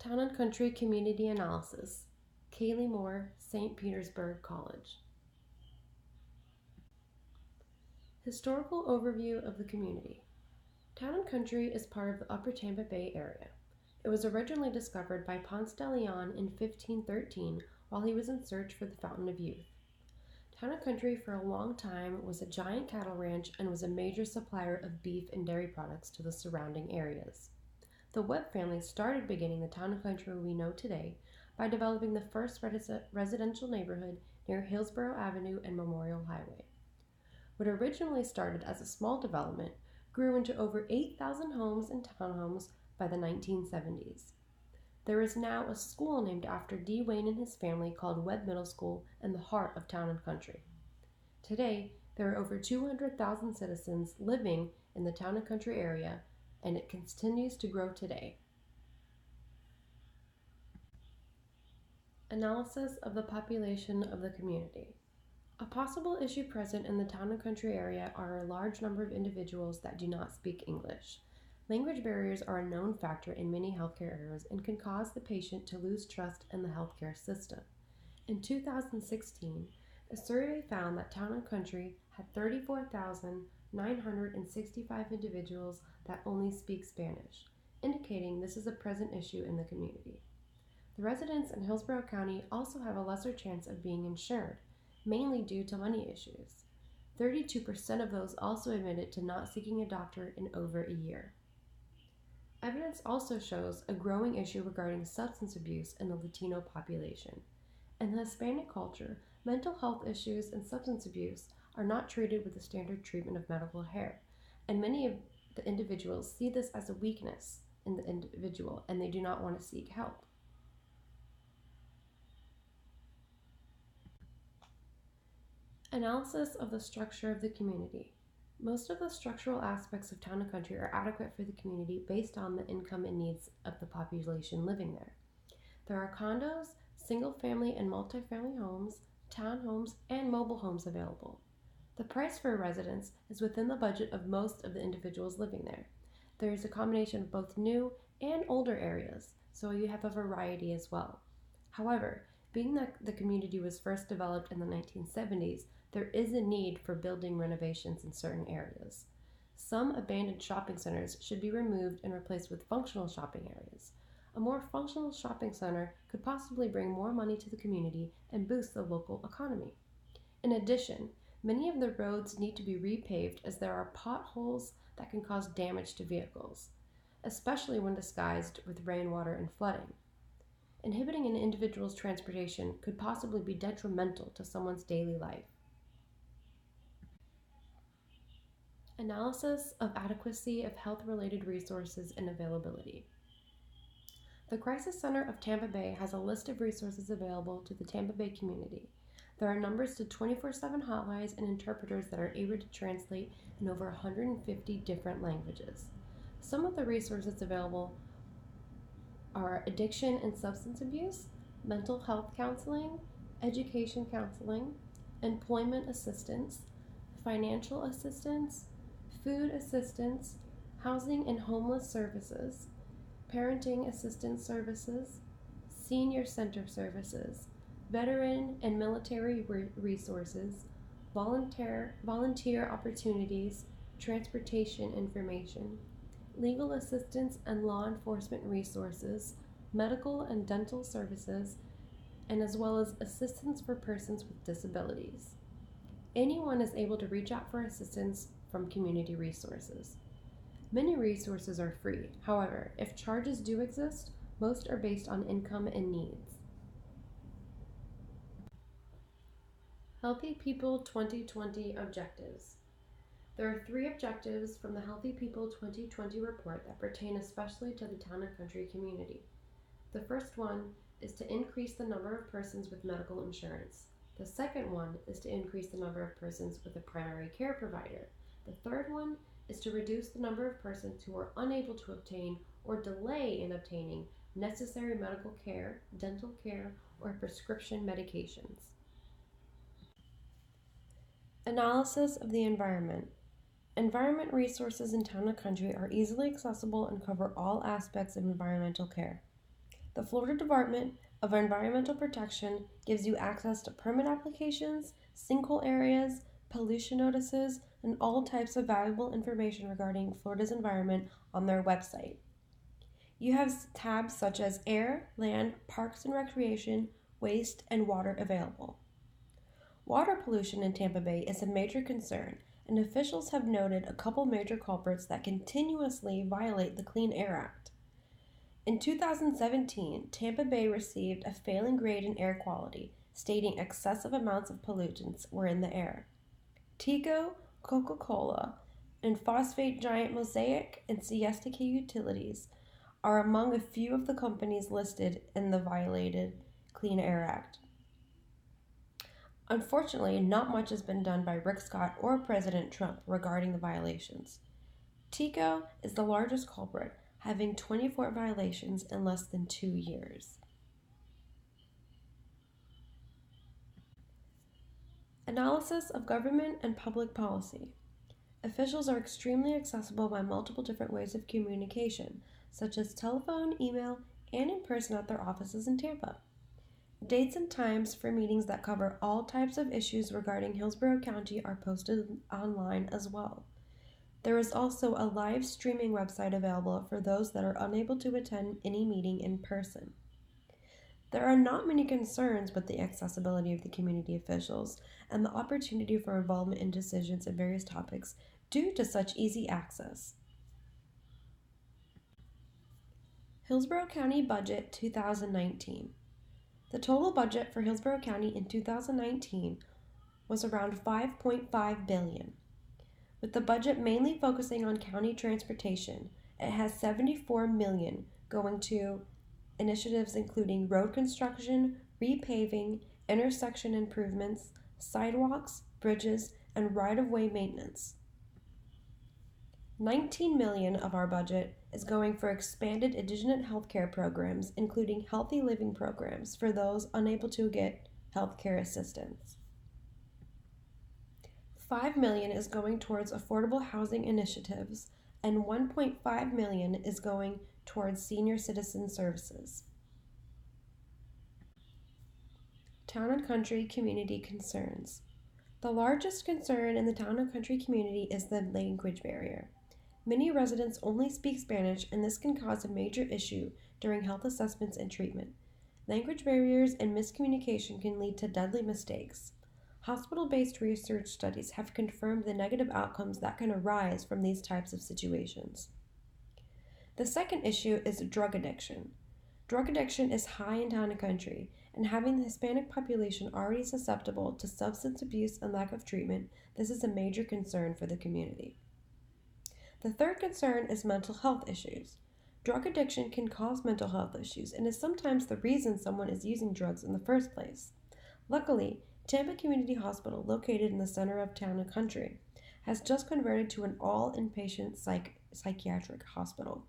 Town and Country Community Analysis, Kaylee Moore, St. Petersburg College. Historical overview of the community. Town and Country is part of the Upper Tampa Bay area. It was originally discovered by Ponce de Leon in 1513 while he was in search for the Fountain of Youth. Town and Country for a long time was a giant cattle ranch and was a major supplier of beef and dairy products to the surrounding areas. The Webb family started beginning the Town and Country we know today by developing the first residential neighborhood near Hillsborough Avenue and Memorial Highway. What originally started as a small development grew into over 8,000 homes and townhomes by the 1970s. There is now a school named after D. Wayne and his family called Webb Middle School in the heart of Town and Country. Today, there are over 200,000 citizens living in the Town and Country area, and it continues to grow today. Analysis of the population of the community. A possible issue present in the Town and Country area are a large number of individuals that do not speak English. Language barriers are a known factor in many healthcare areas and can cause the patient to lose trust in the healthcare system. In 2016, a survey found that Town and Country had 34,965 individuals that only speak Spanish, indicating this is a present issue in the community. The residents in Hillsborough County also have a lesser chance of being insured, mainly due to money issues. 32% of those also admitted to not seeking a doctor in over a year. Evidence also shows a growing issue regarding substance abuse in the Latino population. In the Hispanic culture, mental health issues and substance abuse are not treated with the standard treatment of medical care, and many of the individuals see this as a weakness in the individual and they do not want to seek help. Analysis of the structure of the community. Most of the structural aspects of Town and Country are adequate for the community based on the income and needs of the population living there. There are condos, single-family and multi-family homes, townhomes, and mobile homes available. The price for a residence is within the budget of most of the individuals living there. There is a combination of both new and older areas, so you have a variety as well. However, being that the community was first developed in the 1970s, there is a need for building renovations in certain areas. Some abandoned shopping centers should be removed and replaced with functional shopping areas. A more functional shopping center could possibly bring more money to the community and boost the local economy. In addition, many of the roads need to be repaved as there are potholes that can cause damage to vehicles, especially when disguised with rainwater and flooding. Inhibiting an individual's transportation could possibly be detrimental to someone's daily life. Analysis of adequacy of health-related resources and availability. The Crisis Center of Tampa Bay has a list of resources available to the Tampa Bay community. There are numbers to 24/7 hotlines and interpreters that are able to translate in over 150 different languages. Some of the resources available are addiction and substance abuse, mental health counseling, education counseling, employment assistance, financial assistance, food assistance, housing and homeless services, parenting assistance services, senior center services, veteran and military resources, volunteer opportunities, transportation information, legal assistance and law enforcement resources, medical and dental services, and as well as assistance for persons with disabilities. Anyone is able to reach out for assistance from community resources. Many resources are free. However, if charges do exist, most are based on income and needs. Healthy People 2020 Objectives. There are 3 objectives from the Healthy People 2020 report that pertain especially to the Town and Country community. The first one is to increase the number of persons with medical insurance. The second one is to increase the number of persons with a primary care provider. The third one is to reduce the number of persons who are unable to obtain or delay in obtaining necessary medical care, dental care, or prescription medications. Analysis of the environment. Environment resources in Town and Country are easily accessible and cover all aspects of environmental care. The Florida Department of Environmental Protection gives you access to permit applications, sinkhole areas, pollution notices, and all types of valuable information regarding Florida's environment on their website. You have tabs such as air, land, parks and recreation, waste, and water available. Water pollution in Tampa Bay is a major concern, and officials have noted a couple major culprits that continuously violate the Clean Air Act. In 2017, Tampa Bay received a failing grade in air quality, stating excessive amounts of pollutants were in the air. TECO, Coca-Cola, and phosphate giant Mosaic and Siesta Key Utilities are among a few of the companies listed in the violated Clean Air Act. Unfortunately, not much has been done by Rick Scott or President Trump regarding the violations. TECO is the largest culprit, having 24 violations in less than 2 years. Analysis of government and public policy. Officials are extremely accessible by multiple different ways of communication, such as telephone, email, and in person at their offices in Tampa. Dates and times for meetings that cover all types of issues regarding Hillsborough County are posted online as well. There is also a live streaming website available for those that are unable to attend any meeting in person. There are not many concerns with the accessibility of the community officials and the opportunity for involvement in decisions in various topics due to such easy access. Hillsborough County Budget 2019. The total budget for Hillsborough County in 2019 was around $5.5 billion. With the budget mainly focusing on county transportation, it has $74 million going to initiatives including road construction, repaving, intersection improvements, sidewalks, bridges, and right-of-way maintenance. $19 million of our budget is going for expanded indigent health care programs, including healthy living programs for those unable to get health care assistance. $5 million is going towards affordable housing initiatives, and $1.5 million is going towards senior citizen services. Town and Country Community Concerns. The largest concern in the Town and Country community is the language barrier. Many residents only speak Spanish, and this can cause a major issue during health assessments and treatment. Language barriers and miscommunication can lead to deadly mistakes. Hospital-based research studies have confirmed the negative outcomes that can arise from these types of situations. The second issue is drug addiction. Drug addiction is high in Town and Country, and having the Hispanic population already susceptible to substance abuse and lack of treatment, this is a major concern for the community. The third concern is mental health issues. Drug addiction can cause mental health issues and is sometimes the reason someone is using drugs in the first place. Luckily, Tampa Community Hospital, located in the center of Town and Country, has just converted to an all-inpatient psychiatric hospital.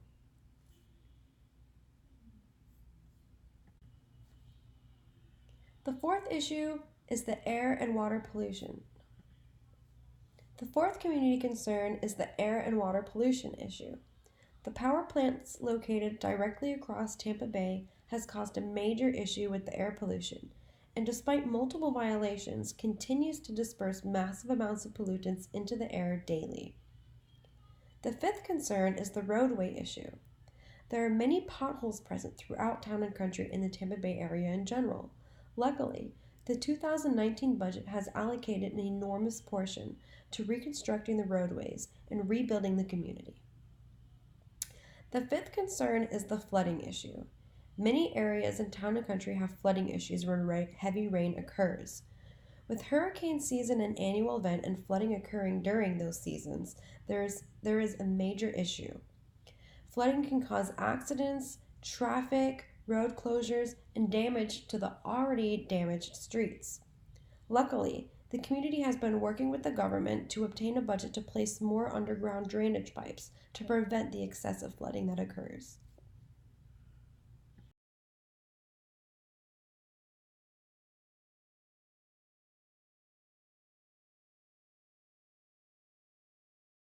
The fourth issue is the air and water pollution. The fourth community concern is the air and water pollution issue. The power plants located directly across Tampa Bay has caused a major issue with the air pollution, and despite multiple violations, continues to disperse massive amounts of pollutants into the air daily. The fifth concern is the roadway issue. There are many potholes present throughout Town and Country in the Tampa Bay area in general. Luckily, the 2019 budget has allocated an enormous portion to reconstructing the roadways and rebuilding the community. The fifth concern is the flooding issue. Many areas in Town and Country have flooding issues when heavy rain occurs. With hurricane season an annual event and flooding occurring during those seasons, there is a major issue. Flooding can cause accidents, traffic, road closures, and damage to the already damaged streets. Luckily, the community has been working with the government to obtain a budget to place more underground drainage pipes to prevent the excessive flooding that occurs.